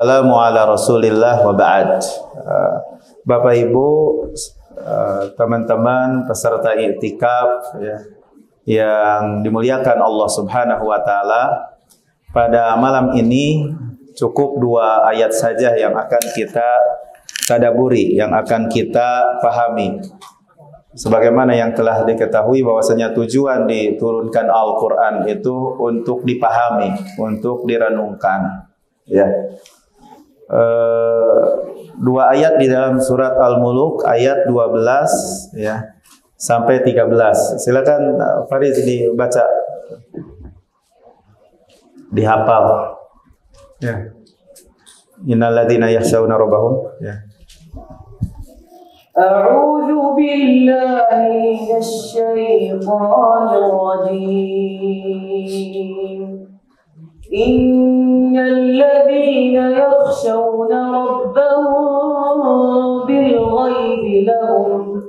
Assalamu ala Rasulillah wa ba'd. Bapak Ibu, teman-teman peserta i'tikaf ya, yang dimuliakan Allah Subhanahu wa taala, pada malam ini cukup 2 ayat saja yang akan kita tadaburi, yang akan kita pahami. Sebagaimana yang telah diketahui bahwasanya tujuan diturunkan Al-Qur'an itu untuk dipahami, untuk direnungkan. Ya. 2 ayat di dalam surat Al-Muluk, ayat 12 ya sampai 13. Silakan Farid dibaca, dihafal. Ya. Innal ladzina yakhshawna rabbahum ya. A'udzu billahi minasy syaithanir rajim. Innal ladzina yakhshawna rabbahum bil ghaibi lahum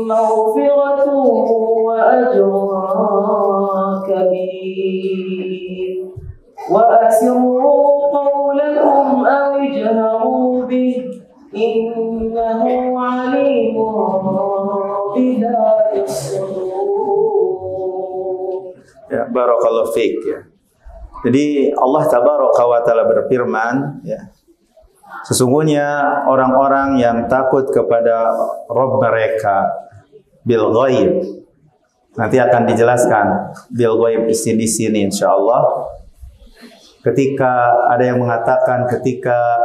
maghfiratun wa ajrun kabir. Wa asirru qawlakum aw ijharu bih innahu alimun bidhatis sudur. Ya, barakallahu fiik ya. Jadi Allah Tabaraka wa Ta'ala berfirman ya, sesungguhnya orang-orang yang takut kepada Rabb mereka bil ghaib, nanti akan dijelaskan bil ghaib di sini insyaallah. Ketika ada yang mengatakan ketika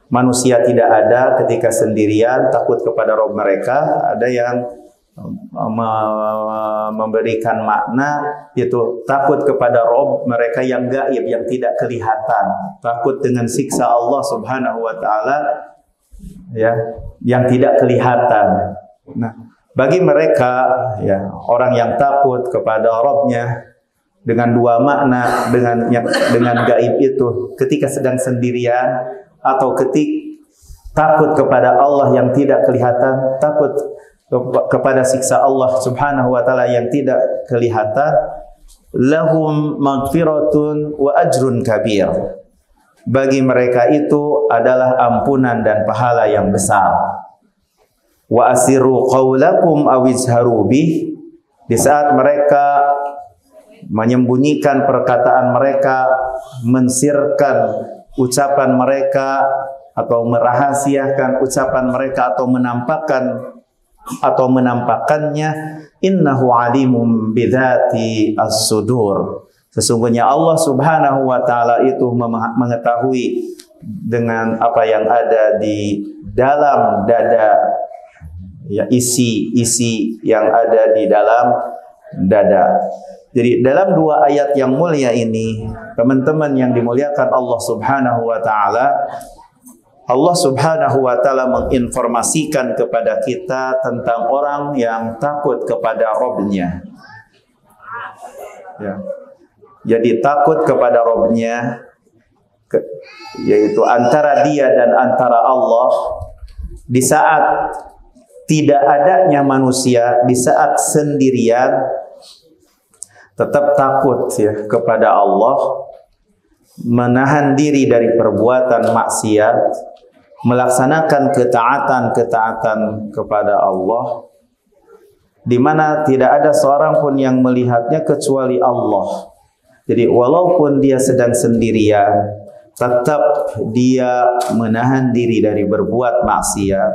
manusia tidak ada, ketika sendirian takut kepada Rabb mereka, ada yang memberikan makna itu takut kepada Rabb mereka yang gaib, yang tidak kelihatan, takut dengan siksa Allah Subhanahu wa taala ya, yang tidak kelihatan. Nah, bagi mereka ya, orang yang takut kepada Rabb-nya dengan 2 makna, dengan gaib itu ketika sedang sendirian atau takut kepada Allah yang tidak kelihatan, takut kepada siksa Allah Subhanahu wa taala yang tidak kelihatan, lahum maghfiratun wa ajrun kabir. Bagi mereka itu adalah ampunan dan pahala yang besar. Wa asirru qaulakum aw izharu bih, di saat mereka menyembunyikan perkataan mereka, mensirkan ucapan mereka atau merahasiakan ucapan mereka atau menampakkannya, innahu alimun bidzati as-sudur. Sesungguhnya Allah Subhanahu wa taala itu mengetahui dengan apa yang ada di dalam dada ya, isi yang ada di dalam dada. Jadi dalam 2 ayat yang mulia ini, teman-teman yang dimuliakan Allah Subhanahu wa taala, Allah Subhanahu wa taala menginformasikan kepada kita tentang orang yang takut kepada Rabb-nya. Ya. Jadi takut kepada Rabb-nya, yaitu antara dia dan antara Allah, di saat tidak adanya manusia, di saat sendirian, tetap takut ya kepada Allah, menahan diri dari perbuatan maksiat, melaksanakan ketaatan kepada Allah, di mana tidak ada seorang pun yang melihatnya kecuali Allah. Jadi walaupun dia sedang sendirian, tetap dia menahan diri dari berbuat maksiat,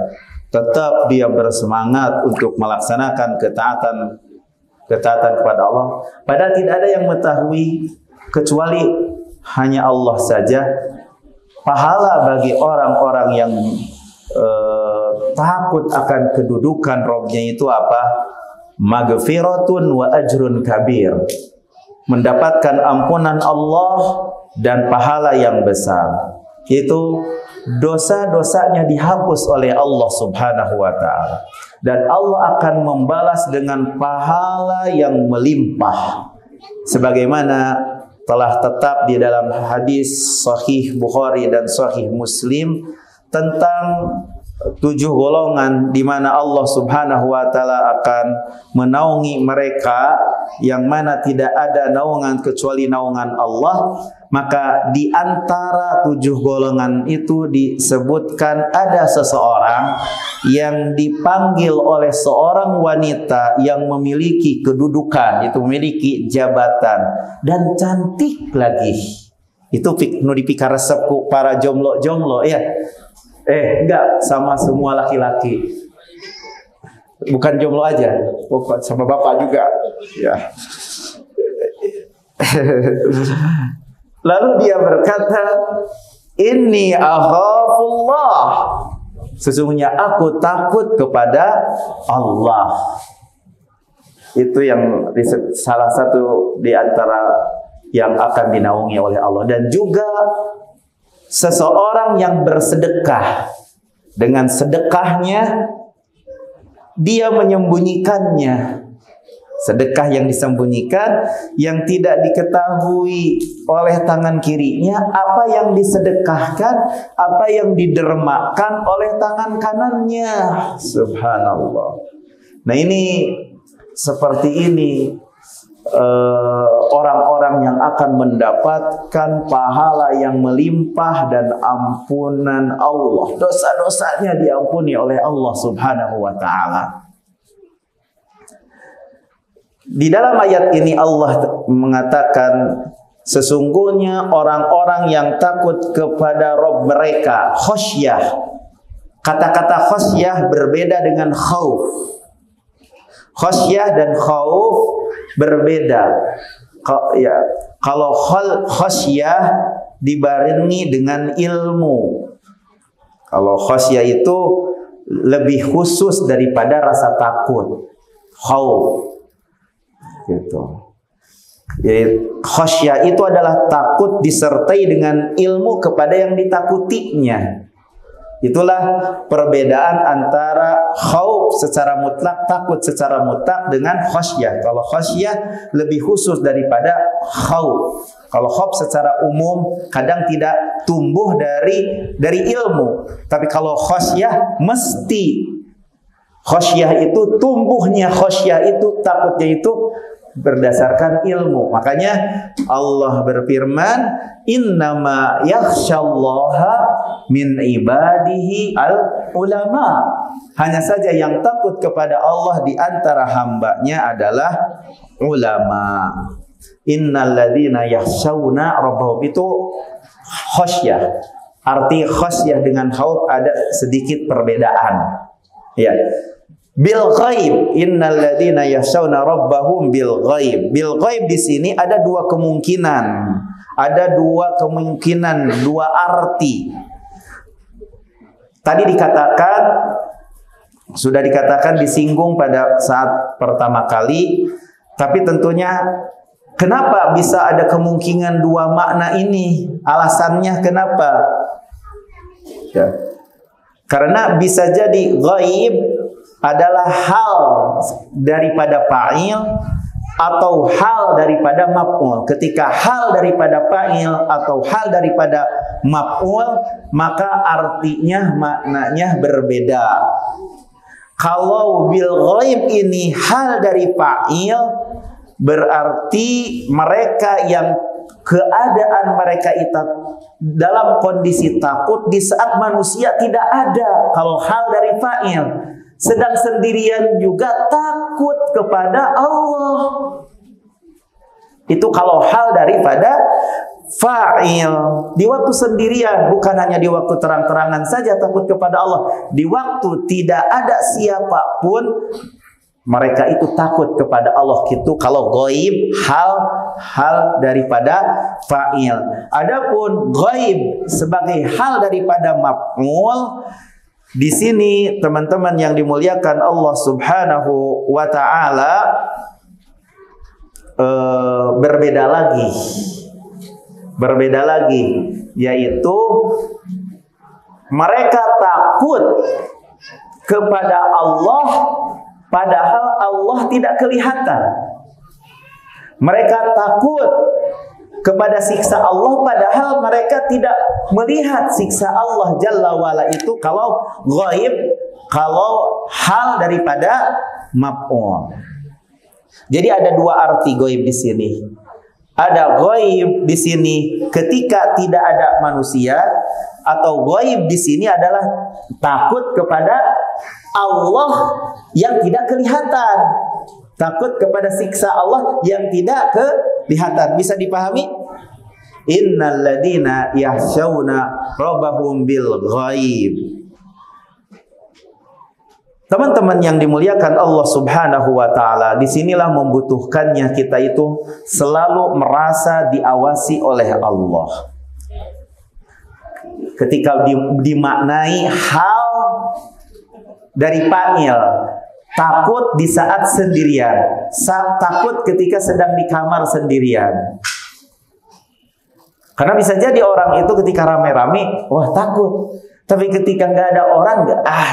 tetap dia bersemangat untuk melaksanakan ketaatan kepada Allah. Padahal tidak ada yang mengetahui kecuali hanya Allah saja. Pahala bagi orang-orang yang takut akan kedudukan Rabb-nya itu apa? Maghfiratun wa ajrun kabir. Mendapatkan ampunan Allah dan pahala yang besar. Itu dosa-dosanya dihapus oleh Allah Subhanahu wa taala. Dan Allah akan membalas dengan pahala yang melimpah. Sebagaimana telah tetap di dalam hadis Sahih Bukhari dan Sahih Muslim tentang 7 golongan di mana Allah Subhanahu wa taala akan menaungi mereka, yang mana tidak ada naungan kecuali naungan Allah. maka di antara 7 golongan itu disebutkan ada seseorang yang dipanggil oleh seorang wanita yang memiliki kedudukan, itu memiliki jabatan dan cantik lagi. Itu nu dipikar resepku para jomblo-jomblo ya. Enggak, sama semua laki-laki. Bukan jomblo aja, pokok sama bapak juga ya. Lalu dia berkata, "Inni akhafullah." Sesungguhnya aku takut kepada Allah. Itu yang salah satu di antara yang akan dinaungi oleh Allah. Dan juga seseorang yang bersedekah, dengan sedekahnya dia menyembunyikannya. Sedekah yang disembunyikan, yang tidak diketahui oleh tangan kirinya, apa yang disedekahkan, apa yang didermakan oleh tangan kanannya. Subhanallah. Nah ini, seperti ini orang-orang yang akan mendapatkan pahala yang melimpah dan ampunan Allah. Dosa-dosanya diampuni oleh Allah Subhanahu wa ta'ala. Di dalam ayat ini Allah mengatakan, sesungguhnya orang-orang yang takut kepada Rabb mereka, khasyah. Kata-kata khasyah berbeda dengan khauf. Khasyah dan khauf berbeda. Kalau khasyah dibarengi dengan ilmu. Kalau khasyah itu lebih khusus daripada rasa takut. Khauf. Gitu. Jadi khasyah itu adalah takut disertai dengan ilmu kepada yang ditakutinya. Itulah perbedaan antara khauf secara mutlak, takut secara mutlak, dengan khasyah. Kalau khasyah lebih khusus daripada khauf. Kalau khauf secara umum kadang tidak tumbuh dari ilmu. Tapi kalau khasyah mesti. Khasyah itu tumbuhnya, khasyah itu takutnya itu berdasarkan ilmu. Makanya Allah berfirman, innama yakhsyallaha min ibadihi al-ulama. Hanya saja yang takut kepada Allah di antara hambanya adalah ulama. Innal ladzina yakhshawna rabbahum, itu khasyah. Arti khasyah dengan khauf ada sedikit perbedaan. Ya. Bil ghaib, innal ladzina yakhshawna rabbahum bil ghaib. Bil ghaib di sini ada dua kemungkinan. Ada dua kemungkinan, dua arti. Tadi dikatakan, sudah dikatakan, disinggung pada saat pertama kali. Tapi tentunya kenapa bisa ada kemungkinan dua makna ini? Alasannya kenapa? Ya. Karena bisa jadi ghaib adalah hal daripada fa'il atau hal daripada maf'ul. Ketika hal daripada fa'il atau hal daripada maf'ul, maka artinya, maknanya berbeda. Kalau bil ghaib ini hal dari fa'il, berarti mereka yang keadaan mereka itu dalam kondisi takut di saat manusia tidak ada. Kalau hal dari fa'il, sedang sendirian juga takut kepada Allah. Itu kalau hal daripada fa'il. Di waktu sendirian, bukan hanya di waktu terang-terangan saja takut kepada Allah. Di waktu tidak ada siapapun, mereka itu takut kepada Allah. Itu kalau ghaib, hal daripada fa'il. Adapun ghaib sebagai hal daripada maf'ul, di sini teman-teman yang dimuliakan Allah Subhanahu wa ta'ala, berbeda lagi, yaitu mereka takut kepada Allah padahal Allah tidak kelihatan. Mereka takut kepada siksa Allah padahal mereka tidak melihat siksa Allah Jalla wa'ala. Itu kalau ghaib, kalau hal daripada maf'ul. Jadi ada dua arti ghaib di sini. Ada ghaib di sini ketika tidak ada manusia, atau ghaib di sini adalah takut kepada Allah yang tidak kelihatan. Takut kepada siksa Allah yang tidak kelihatan. Bisa dipahami? Innal ladina yakhshawna rabbahum bil ghaib. Teman-teman yang dimuliakan Allah Subhanahu wa taala, disinilah membutuhkannya kita itu selalu merasa diawasi oleh Allah. Ketika dimaknai hal dari panggil, takut di saat sendirian, takut ketika sedang di kamar sendirian. Karena bisa jadi orang itu ketika rame-rame, wah takut. Tapi ketika nggak ada orang,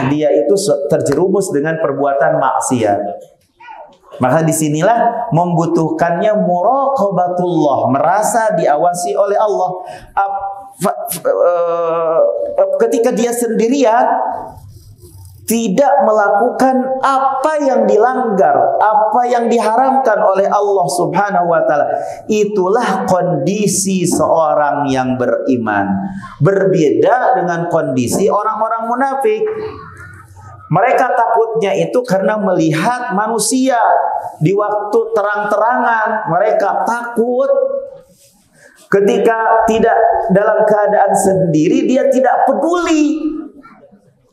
dia itu terjerumus dengan perbuatan maksiat. Maka disinilah membutuhkannya muraqabatullah, merasa diawasi oleh Allah. Ketika dia sendirian, tidak melakukan apa yang dilanggar, apa yang diharamkan oleh Allah Subhanahu wa taala. Itulah kondisi seorang yang beriman. Berbeda dengan kondisi orang-orang munafik. Mereka takutnya itu karena melihat manusia di waktu terang-terangan. Mereka takut ketika tidak dalam keadaan sendiri, dia tidak peduli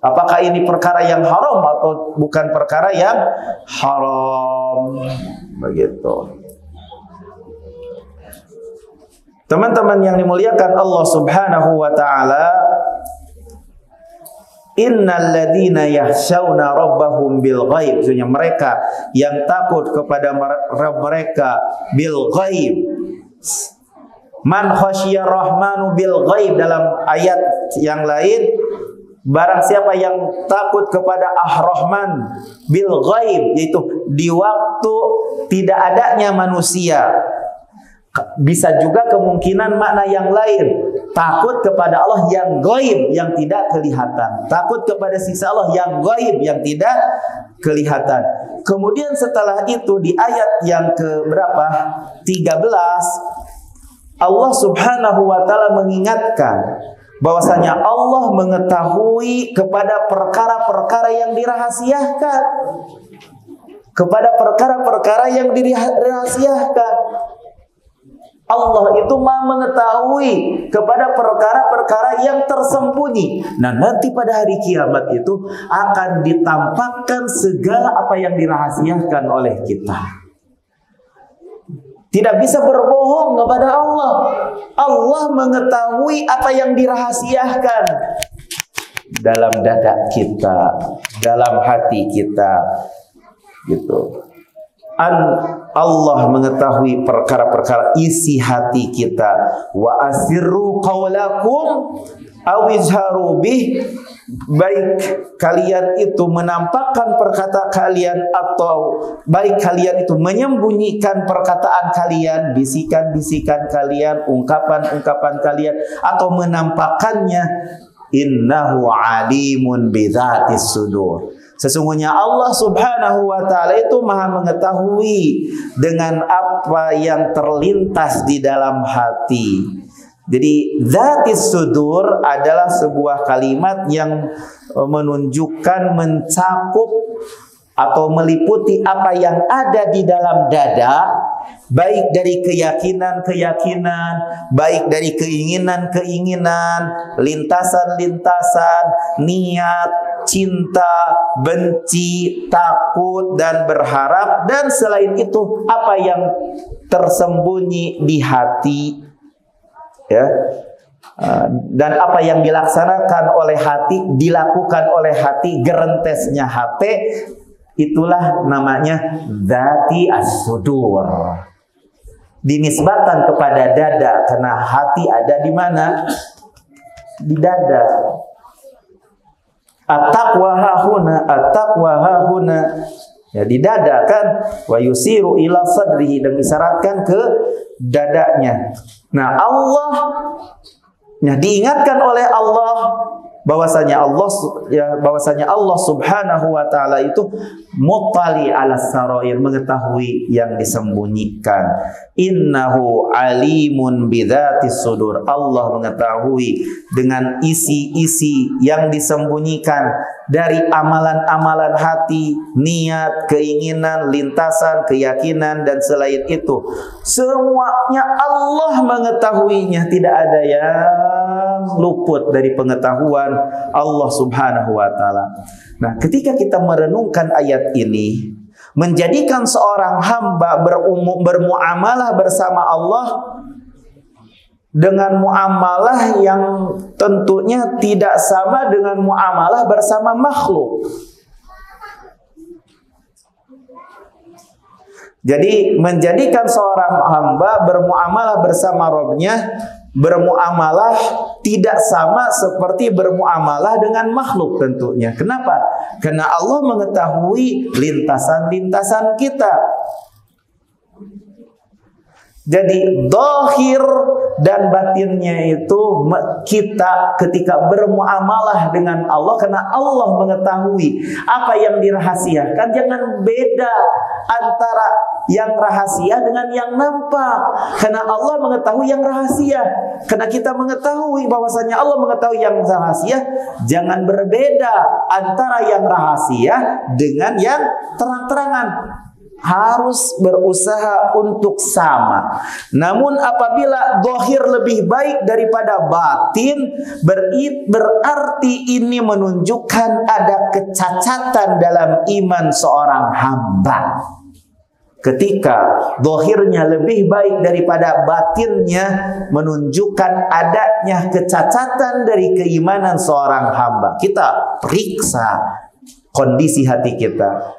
apakah ini perkara yang haram atau bukan perkara yang haram. Begitu. Teman-teman yang dimuliakan Allah Subhanahu wa taala, innal ladzina yakhshawna rabbahum bil ghaib, maksudnya mereka yang takut kepada Rabb mereka bil ghaib. Man khasyiyar rahmanu bil ghaib, dalam ayat yang lain, barang siapa yang takut kepada Ar-Rahman bil ghaib, yaitu di waktu tidak adanya manusia. Bisa juga kemungkinan makna yang lain, takut kepada Allah yang ghaib, yang tidak kelihatan. Takut kepada siksa Allah yang ghaib, yang tidak kelihatan. Kemudian setelah itu di ayat yang ke berapa? 13, Allah Subhanahu wa taala mengingatkan bahwasanya Allah mengetahui kepada perkara-perkara yang dirahasiakan. Kepada perkara-perkara yang dirahasiakan. Allah itu Maha mengetahui kepada perkara-perkara yang tersembunyi. Nah, nanti pada hari kiamat itu akan ditampakkan segala apa yang dirahasiakan oleh kita. Tidak bisa berbohong kepada Allah. Allah mengetahui apa yang dirahasiakan dalam dada kita, dalam hati kita, gitu. Allah mengetahui perkara-perkara isi hati kita. Wa asirru qawlakum aw izharu bih, baik kalian itu menampakkan perkataan kalian atau baik kalian itu menyembunyikan perkataan kalian, bisikan-bisikan kalian, ungkapan-ungkapan kalian, atau menampakkannya. Innahu alimun bidzatis sudur. Sesungguhnya Allah Subhanahu wa taala itu Maha mengetahui dengan apa yang terlintas di dalam hati. Jadi dzatis sudur adalah sebuah kalimat yang menunjukkan, mencakup atau meliputi apa yang ada di dalam dada, baik dari keyakinan-keyakinan, baik dari keinginan-keinginan, lintasan-lintasan, niat, cinta, benci, takut, dan berharap, dan selain itu apa yang tersembunyi di hati, ya, dan apa yang dilaksanakan oleh hati, dilakukan oleh hati, gerentesnya hati, itulah namanya dzati as-sudur. Dinisbatan kepada dada karena hati ada di mana? Di dada. At-taqwa hahuna, ya di dada kan, wa yusiru ila sadrihi, dan disyaratkan ke dadanya. Nah, Allah, nah diingatkan oleh Allah bahwasanya Allah Subhanahu wa taala itu muttali 'alas sarair, mengetahui yang disembunyikan. Innahu alimun bidzatis sudur. Allah mengetahui dengan isi-isi yang disembunyikan dari amalan-amalan hati, niat, keinginan, lintasan, keyakinan dan selain itu. Semuanya Allah mengetahuinya, tidak ada yang luput dari pengetahuan Allah Subhanahu wa taala. Nah, ketika kita merenungkan ayat ini, menjadikan seorang hamba bermuamalah bersama Allah dengan muamalah yang tentunya tidak sama dengan muamalah bersama makhluk. Jadi menjadikan seorang hamba bermuamalah bersama Rabb-nya, bermuamalah tidak sama seperti bermuamalah dengan makhluk tentunya. Kenapa? Karena Allah mengetahui lintasan-lintasan kita. Jadi zahir dan batinnya itu kita ketika bermuamalah dengan Allah, karena Allah mengetahui apa yang dirahasiakan. Jangan beda antara yang rahasia dengan yang nampak, karena Allah mengetahui yang rahasia. Karena kita mengetahui bahwasanya Allah mengetahui yang rahasia, jangan berbeda antara yang rahasia dengan yang terang-terangan. Harus berusaha untuk sama. Namun apabila zahir lebih baik daripada batin, berarti ini menunjukkan ada kecacatan dalam iman seorang hamba. Ketika zahirnya lebih baik daripada batinnya, menunjukkan adanya kecacatan dari keimanan seorang hamba. Kita periksa kondisi hati kita.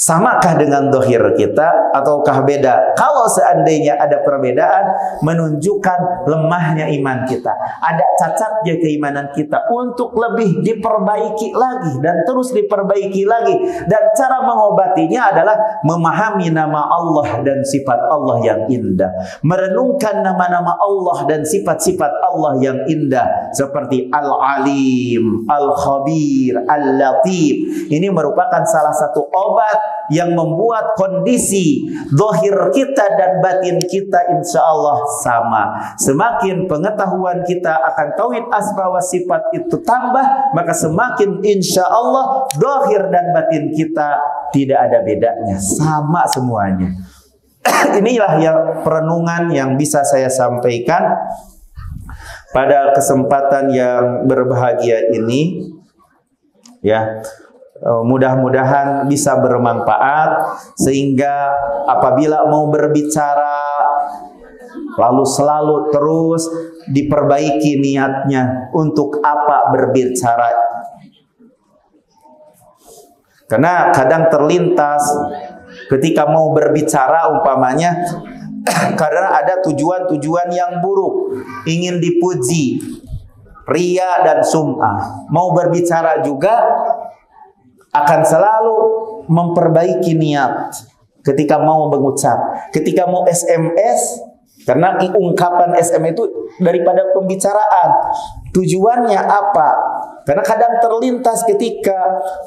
Samakah dengan zahir kita ataukah beda? Kalau seandainya ada perbedaan, menunjukkan lemahnya iman kita, ada cacatnya keimanan kita, untuk lebih diperbaiki lagi dan terus diperbaiki lagi. Dan cara mengobatinya adalah memahami nama Allah dan sifat Allah yang indah, merenungkan nama-nama Allah dan sifat-sifat Allah yang indah, seperti Al-Alim, Al-Khabir, Al-Latif. Ini merupakan salah satu obat yang membuat kondisi zahir kita dan batin kita insya Allah sama. Semakin pengetahuan kita akan tauhid asma wa sifat itu tambah, maka semakin insya Allah zahir dan batin kita tidak ada bedanya, sama semuanya. Inilah yang perenungan yang bisa saya sampaikan pada kesempatan yang berbahagia ini, ya. Mudah-mudahan bisa bermanfaat, sehingga apabila mau berbicara lalu selalu terus diperbaiki niatnya untuk apa berbicara. Karena kadang terlintas ketika mau berbicara umpamanya karena ada tujuan-tujuan yang buruk, ingin dipuji, ria dan sum'ah. Mau berbicara juga akan selalu memperbaiki niat ketika mau mengucap, ketika mau SMS, karena ungkapan SMS itu daripada pembicaraan. Tujuannya apa? Karena kadang terlintas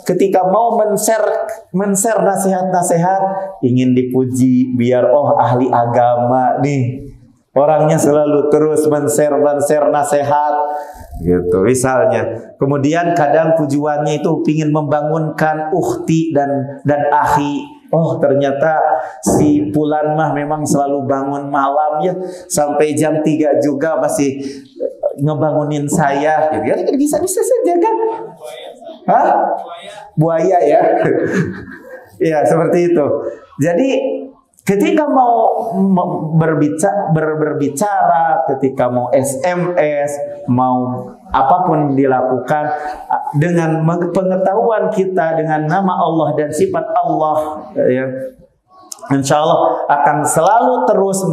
ketika mau men-share nasihat-nasihat, ingin dipuji, biar ahli agama nih, orangnya selalu terus men-share nasihat gitu misalnya. Kemudian kadang tujuannya itu ingin membangunkan ukhti dan akhi. Ternyata si Pulan mah memang selalu bangun malam ya, sampai jam 3 juga masih ngebangunin saya gitu. Ya bisa saja kan? Hah? Buaya ya. Ya seperti itu. Jadi ketika mau berbicara, ketika mau SMS, mau apapun dilakukan dengan pengetahuan kita dengan nama Allah dan sifat Allah, ya, insya Allah akan selalu terus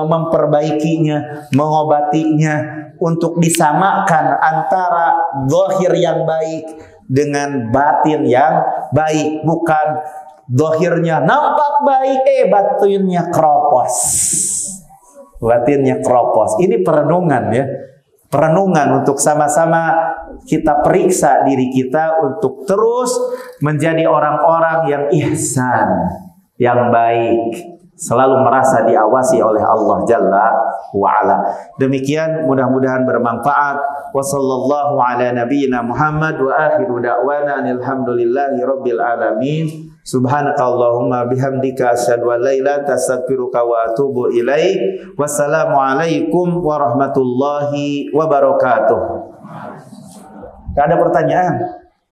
memperbaikinya, mengobatinya, untuk disamakan antara zahir yang baik dengan batin yang baik. Bukan zahirnya nampak baik, batinnya keropos. Batinnya keropos. Ini perenungan ya. perenungan untuk sama-sama kita periksa diri kita untuk terus menjadi orang-orang yang ihsan, yang baik, selalu merasa diawasi oleh Allah Jalla wa'ala. Demikian, mudah-mudahan bermanfaat. Wa sallallahu ala nabiyyina Muhammad wa akhiru da'wana alhamdulillahi rabbil alamin. Subhanakallahumma bihamdika asyhadu an la ilaha illa anta astaghfiruka wa atubu ilaik. Wassalamu alaikum warahmatullahi wabarakatuh. Ada pertanyaan?